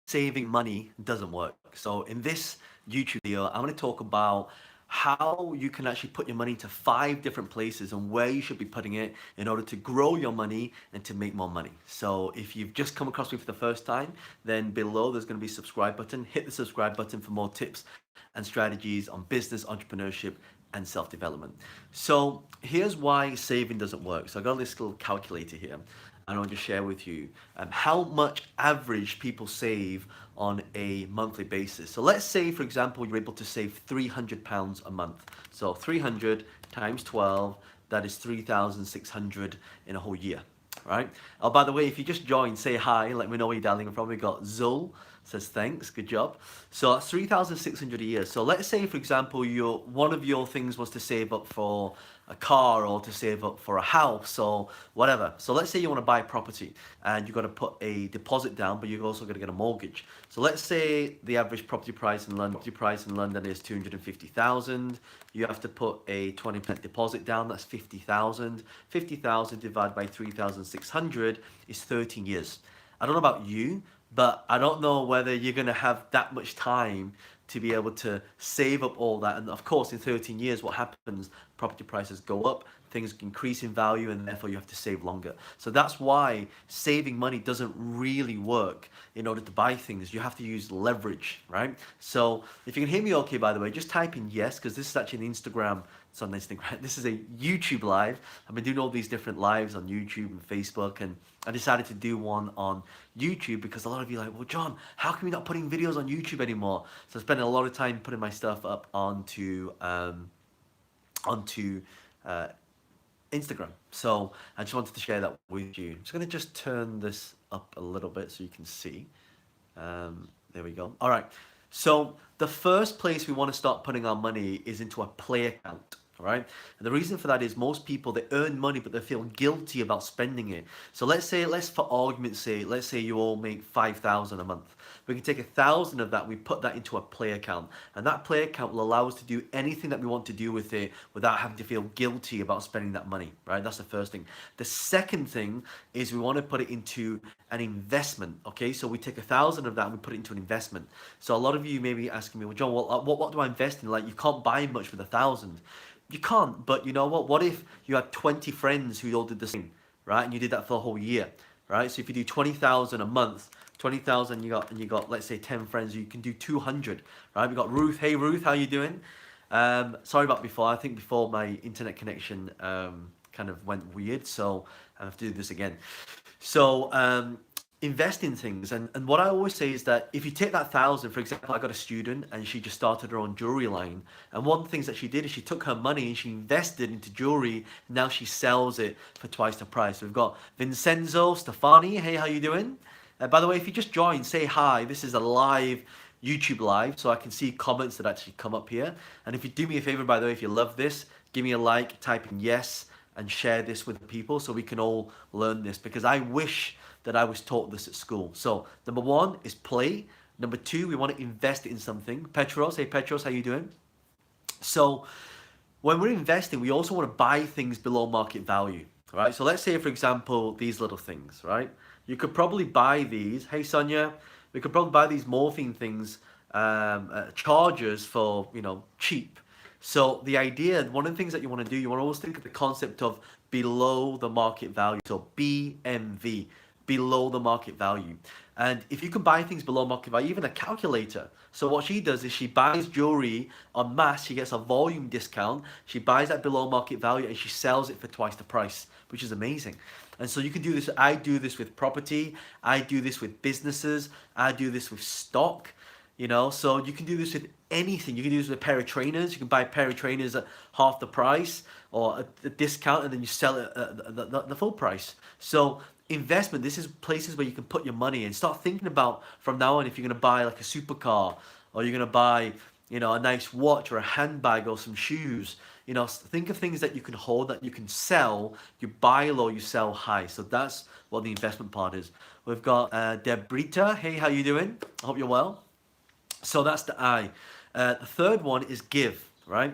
saving money doesn't work. So in this YouTube video, I'm going to talk about how you can actually put your money into 5 different places and where you should be putting it in order to grow your money and to make more money. So if you've just come across me for the first time, then below there's going to be a subscribe button. Hit the subscribe button for more tips and strategies on business, entrepreneurship, and self-development. So here's why saving doesn't work. So I got this little calculator here, and I'll just share with you how much average people save on a monthly basis. So let's say, for example, you're able to save £300 a month. So 300 times 12, that is 3,600 in a whole year, right? Oh, by the way, if you just joined, say hi, let me know where you're dialing from. We got Zul says thanks, good job. So that's 3,600 a year. So let's say, for example, one of your things was to save up for a car or to save up for a house or whatever. So let's say you want to buy property and you've got to put a deposit down, but you've also got to get a mortgage. So let's say the average property price in London is 250,000. You have to put a 20% deposit down, that's 50,000. 50,000 divided by 3,600 is 13 years. I don't know about you, but I don't know whether you're going to have that much time to be able to save up all that. And of course, in 13 years, what happens? Property prices go up, things increase in value, and therefore you have to save longer. So that's why saving money doesn't really work in order to buy things. You have to use leverage, right? So if you can hear me okay, by the way, just type in yes, because this is actually an Instagram. It's on Instagram. This is a YouTube live. I've been doing all these different lives on YouTube and Facebook, and I decided to do one on YouTube because a lot of you are like, well, John, how come you're not putting videos on YouTube anymore? So I spent a lot of time putting my stuff up onto Instagram. So I just wanted to share that with you. I'm just going to just turn this up a little bit so you can see. There we go. All right. So the first place we want to start putting our money is into a play account. All right. And the reason for that is most people, they earn money, but they feel guilty about spending it. So let's for argument's sake, let's say you all make 5,000 a month. We can take 1,000 of that, we put that into a play account. And that play account will allow us to do anything that we want to do with it without having to feel guilty about spending that money, right? That's the first thing. The second thing is we want to put it into an investment, okay? So we take 1,000 of that and we put it into an investment. So a lot of you may be asking me, well, John, what do I invest in? Like, you can't buy much with 1,000. You can't, but you know what? What if you had 20 friends who all did the same, right? And you did that for a whole year, right? So if you do 20,000 a month, 20,000 you got, let's say 10 friends, you can do 200, right? We got Ruth. Hey Ruth, how you doing? Sorry about before. I think before my internet connection kind of went weird, so I have to do this again. So invest in things, and what I always say is that if you take that 1,000, for example, I got a student and she just started her own jewelry line, and one of the things that she did is she took her money and she invested into jewelry. Now she sells it for twice the price. We've got Vincenzo Stefani. Hey, how you doing? By the way, if you just joined, say hi. This is a live YouTube live, so I can see comments that actually come up here. And if you do me a favor, by the way, if you love this, give me a like, type in yes, and share this with people so we can all learn this, because I wish that I was taught this at school. So number 1 is play. Number 2, we want to invest in something. Petros, hey Petros, how you doing? So when we're investing, we also want to buy things below market value, right? So let's say, for example, these little things, right? You could probably buy these. Hey Sonia, we could probably buy these morphine things, chargers for, cheap. So the idea, one of the things that you want to do, you want to always think of the concept of below the market value. So BMV, below the market value. And if you can buy things below market value, even a calculator. So what she does is she buys jewelry en masse, she gets a volume discount, she buys that below market value and she sells it for twice the price, which is amazing. And so you can do this. I do this with property, I do this with businesses, I do this with stock. So you can do this with anything. You can do this with a pair of trainers. You can buy a pair of trainers at half the price or a discount, and then you sell it at the full price. So investment, this is places where you can put your money in. Start thinking about from now on if you're going to buy like a supercar, or you're going to buy, a nice watch or a handbag or some shoes. Think of things that you can hold, that you can sell. You buy low, you sell high. So that's what the investment part is. We've got Debrita. Hey, how you doing? I hope you're well. So that's the I. The third one is give, right?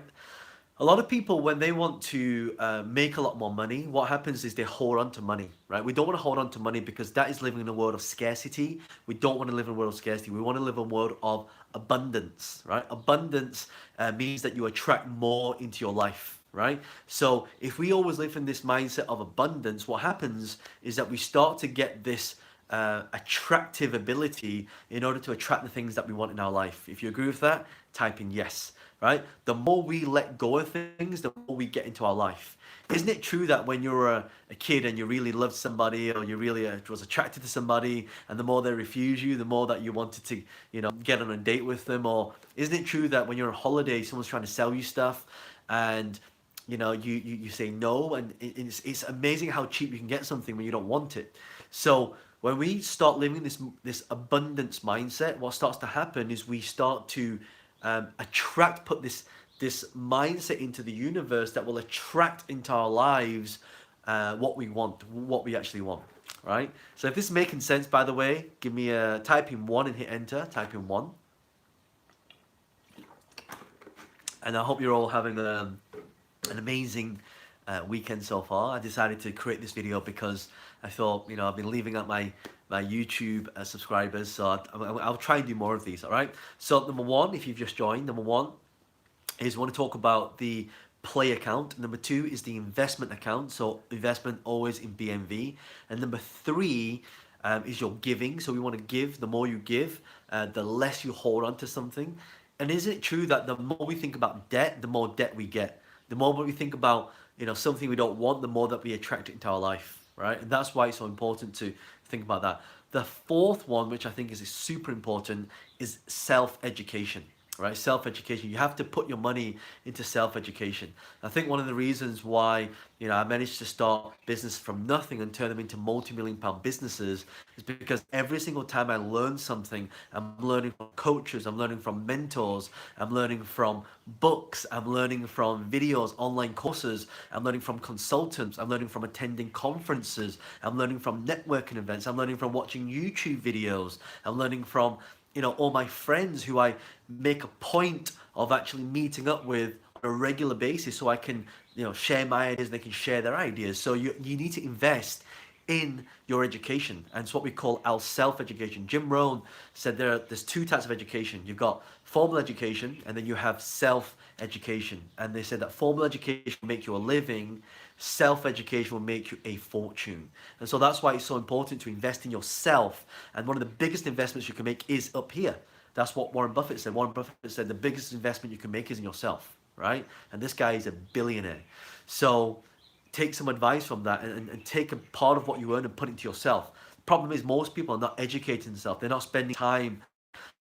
A lot of people, when they want to make a lot more money, what happens is they hold on to money, right? We don't want to hold on to money because that is living in a world of scarcity. We don't want to live in a world of scarcity. We want to live in a world of abundance, right? Abundance means that you attract more into your life, right? So if we always live in this mindset of abundance, what happens is that we start to get this attractive ability in order to attract the things that we want in our life. If you agree with that, type in yes, right? The more we let go of things, the more we get into our life. Isn't it true that when you're a kid and you really loved somebody or you really was attracted to somebody, and the more they refuse you, the more that you wanted to, get on a date with them? Or isn't it true that when you're on holiday, someone's trying to sell you stuff and you say no, and it's amazing how cheap you can get something when you don't want it. So when we start living this abundance mindset, what starts to happen is we start to put this mindset into the universe that will attract into our lives what we want, what we actually want, right? So if this is making sense, by the way, give me a type in 1 and hit enter. Type in 1, and I hope you're all having an amazing weekend so far. I decided to create this video because I thought, I've been leaving out my YouTube subscribers, so I'll try and do more of these, all right? So number 1, if you've just joined, number 1 is we want to talk about the play account. Number 2 is the investment account, so investment always in BNV. And number 3 is your giving. So we want to give. The more you give, the less you hold on to something. And isn't it true that the more we think about debt, the more debt we get? The more we think about something we don't want, the more that we attract it into our life, right? And that's why it's so important to think about that. The 4th one, which I think is super important, is self-education, right? Self-education. You have to put your money into self-education. I think one of the reasons why I managed to start business from nothing and turn them into multi-million-pound businesses is because every single time I learn something, I'm learning from coaches, I'm learning from mentors, I'm learning from books, I'm learning from videos, online courses, I'm learning from consultants, I'm learning from attending conferences, I'm learning from networking events, I'm learning from watching YouTube videos, I'm learning from all my friends who I make a point of actually meeting up with on a regular basis so I can, share my ideas and they can share their ideas. So you need to invest in your education, and it's what we call our self-education. Jim Rohn said there's 2 types of education. You've got formal education and then you have self-education. And they said that formal education will make you a living, self-education will make you a fortune. And so that's why it's so important to invest in yourself. And one of the biggest investments you can make is up here. That's what Warren Buffett said. Warren Buffett said the biggest investment you can make is in yourself, right? And this guy is a billionaire. So take some advice from that and take a part of what you earn and put it into yourself. The problem is most people are not educating themselves. They're not spending time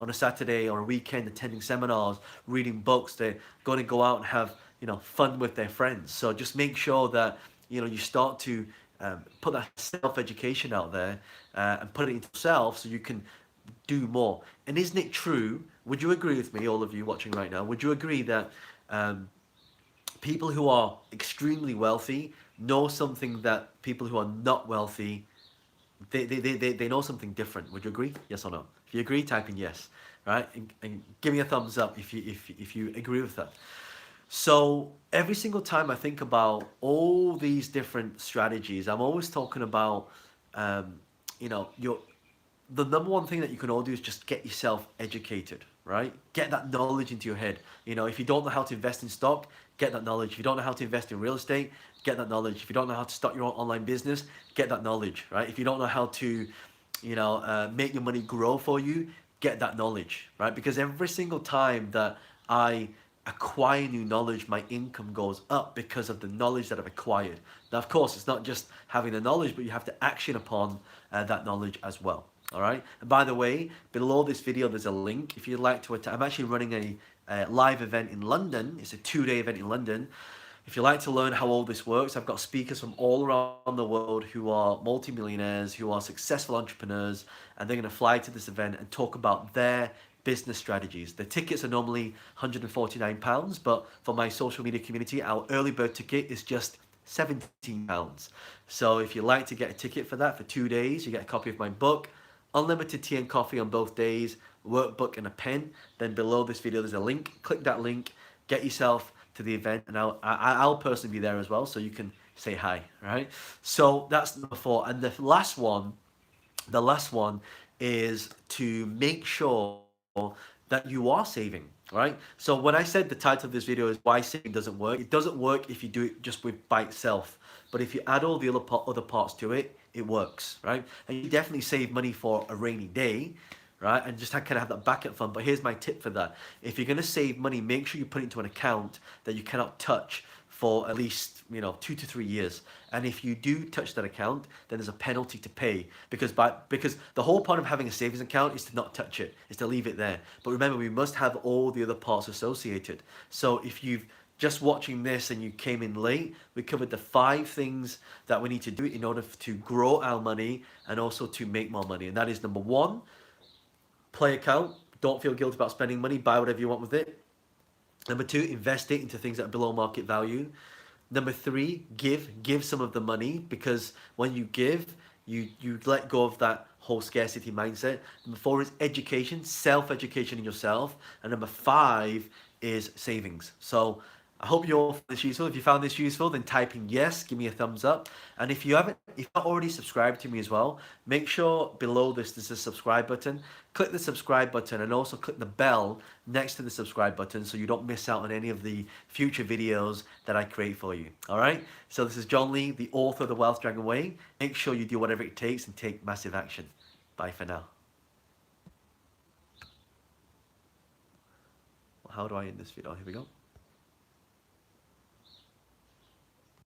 on a Saturday or a weekend attending seminars, reading books. They're going to go out and have fun with their friends. So just make sure that you start to put that self-education out there and put it into yourself so you can do more. And isn't it true? Would you agree with me, all of you watching right now? Would you agree that people who are extremely wealthy know something that people who are not wealthy, they know something different? Would you agree? Yes or no? If you agree, type in yes, right? And give me a thumbs up if you agree with that. So every single time I think about all these different strategies, I'm always talking about, the number one thing that you can all do is just get yourself educated, right? Get that knowledge into your head. If you don't know how to invest in stock, get that knowledge. If you don't know how to invest in real estate, get that knowledge. If you don't know how to start your own online business, get that knowledge, right? If you don't know how to, make your money grow for you, get that knowledge, right? Because every single time that I acquire new knowledge, my income goes up because of the knowledge that I've acquired. Now, of course, it's not just having the knowledge, but you have to action upon that knowledge as well. All right. And by the way, below this video, there's a link. If you'd like to attend, I'm actually running a live event in London. It's a 2-day event in London. If you'd like to learn how all this works, I've got speakers from all around the world who are multimillionaires, who are successful entrepreneurs, and they're going to fly to this event and talk about their business strategies. The tickets are normally £149, but for my social media community, our early bird ticket is just £17. So if you'd like to get a ticket for that for 2 days, you get a copy of my book, unlimited tea and coffee on both days, workbook and a pen. Then below this video there's a link. Click that link, get yourself to the event, and I'll personally be there as well, so you can say hi, right? So that's number 4. And the last one is to make sure that you are saving, right? So when I said the title of this video is why saving doesn't work, it doesn't work if you do it just with by itself. But if you add all the other parts to it, it works, right? And you definitely save money for a rainy day, right? And just kind of have that backup fund. But here's my tip for that. If you're going to save money, make sure you put it into an account that you cannot touch for at least 2 to 3 years. And if you do touch that account, then there's a penalty to pay because the whole point of having a savings account is to not touch it, is to leave it there. But remember, we must have all the other parts associated. So if you've just watching this and you came in late, we covered the 5 things that we need to do in order to grow our money and also to make more money. And that is number 1, play account. Don't feel guilty about spending money. Buy whatever you want with it. Number 2, invest it into things that are below market value. Number 3, give some of the money, because when you give, you let go of that whole scarcity mindset. Number 4 is education, self-education in yourself. And number 5 is savings. So I hope you all found this useful. If you found this useful, then type in yes, give me a thumbs up. And if you're not already subscribed to me as well, make sure below this there's a subscribe button. Click the subscribe button and also click the bell next to the subscribe button so you don't miss out on any of the future videos that I create for you. All right? So this is John Lee, the author of The Wealth Dragon Way. Make sure you do whatever it takes and take massive action. Bye for now. How do I end this video? Here we go.